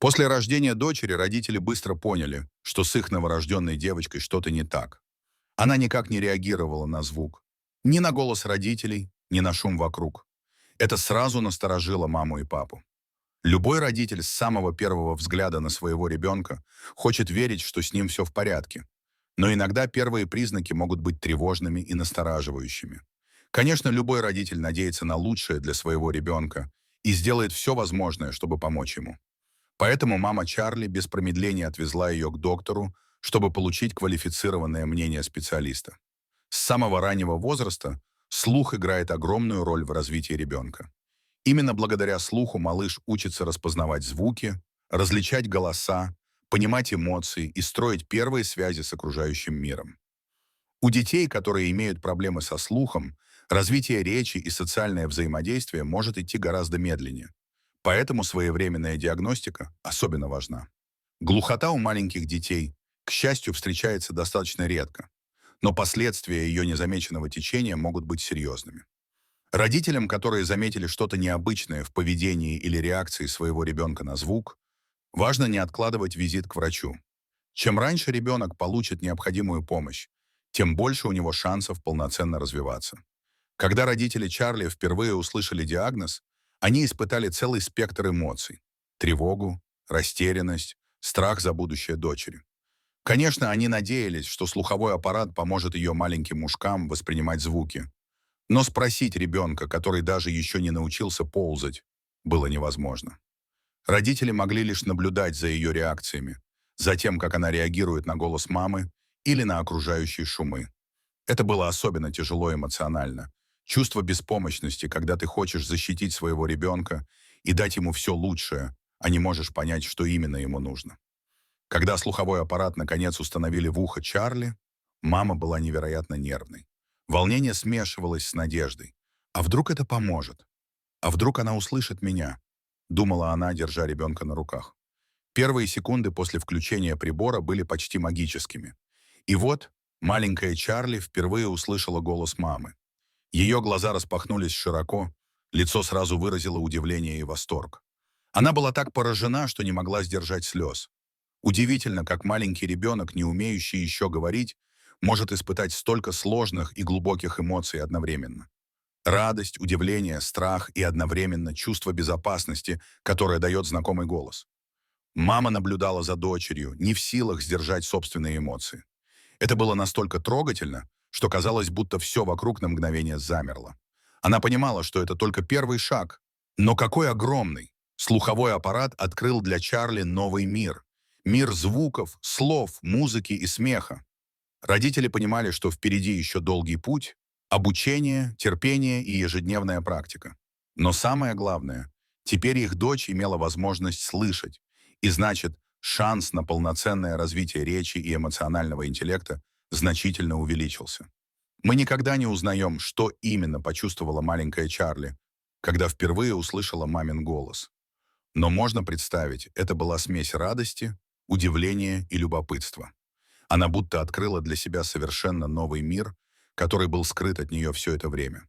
После рождения дочери родители быстро поняли, что с их новорожденной девочкой что-то не так. Она никак не реагировала на звук. Ни на голос родителей, ни на шум вокруг. Это сразу насторожило маму и папу. Любой родитель с самого первого взгляда на своего ребенка хочет верить, что с ним все в порядке. Но иногда первые признаки могут быть тревожными и настораживающими. Конечно, любой родитель надеется на лучшее для своего ребенка и сделает все возможное, чтобы помочь ему. Поэтому мама Чарли без промедления отвезла ее к доктору, чтобы получить квалифицированное мнение специалиста. С самого раннего возраста слух играет огромную роль в развитии ребенка. Именно благодаря слуху малыш учится распознавать звуки, различать голоса, понимать эмоции и строить первые связи с окружающим миром. У детей, которые имеют проблемы со слухом, развитие речи и социальное взаимодействие может идти гораздо медленнее. Поэтому своевременная диагностика особенно важна. Глухота у маленьких детей, к счастью, встречается достаточно редко, но последствия ее незамеченного течения могут быть серьезными. Родителям, которые заметили что-то необычное в поведении или реакции своего ребенка на звук, важно не откладывать визит к врачу. Чем раньше ребенок получит необходимую помощь, тем больше у него шансов полноценно развиваться. Когда родители Чарли впервые услышали диагноз, они испытали целый спектр эмоций – тревогу, растерянность, страх за будущее дочери. Конечно, они надеялись, что слуховой аппарат поможет ее маленьким ушкам воспринимать звуки. Но спросить ребенка, который даже еще не научился ползать, было невозможно. Родители могли лишь наблюдать за ее реакциями, за тем, как она реагирует на голос мамы или на окружающие шумы. Это было особенно тяжело эмоционально. Чувство беспомощности, когда ты хочешь защитить своего ребенка и дать ему все лучшее, а не можешь понять, что именно ему нужно. Когда слуховой аппарат наконец установили в ухо Чарли, мама была невероятно нервной. Волнение смешивалось с надеждой. А вдруг это поможет? А вдруг она услышит меня? Думала она, держа ребенка на руках. Первые секунды после включения прибора были почти магическими. И вот маленькая Чарли впервые услышала голос мамы. Ее глаза распахнулись широко, лицо сразу выразило удивление и восторг. Она была так поражена, что не могла сдержать слез. Удивительно, как маленький ребенок, не умеющий еще говорить, может испытать столько сложных и глубоких эмоций одновременно. Радость, удивление, страх и одновременно чувство безопасности, которое дает знакомый голос. Мама наблюдала за дочерью, не в силах сдержать собственные эмоции. Это было настолько трогательно, что казалось, будто все вокруг на мгновение замерло. Она понимала, что это только первый шаг. Но какой огромный! Слуховой аппарат открыл для Чарли новый мир. Мир звуков, слов, музыки и смеха. Родители понимали, что впереди еще долгий путь, обучение, терпение и ежедневная практика. Но самое главное, теперь их дочь имела возможность слышать, и значит, шанс на полноценное развитие речи и эмоционального интеллекта значительно увеличился. Мы никогда не узнаем, что именно почувствовала маленькая Чарли, когда впервые услышала мамин голос. Но можно представить, это была смесь радости, удивления и любопытства. Она будто открыла для себя совершенно новый мир, который был скрыт от нее все это время.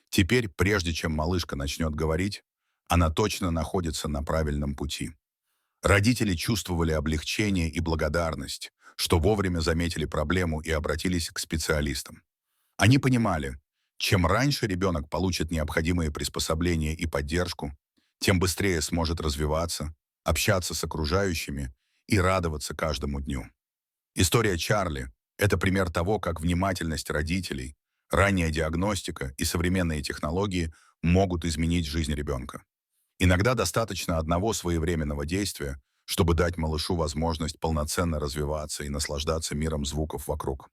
Теперь, прежде чем малышка начнет говорить, она точно находится на правильном пути. Родители чувствовали облегчение и благодарность, что вовремя заметили проблему и обратились к специалистам. Они понимали, чем раньше ребенок получит необходимые приспособления и поддержку, тем быстрее сможет развиваться, общаться с окружающими и радоваться каждому дню. История Чарли – это пример того, как внимательность родителей, ранняя диагностика и современные технологии могут изменить жизнь ребенка. Иногда достаточно одного своевременного действия, чтобы дать малышу возможность полноценно развиваться и наслаждаться миром звуков вокруг.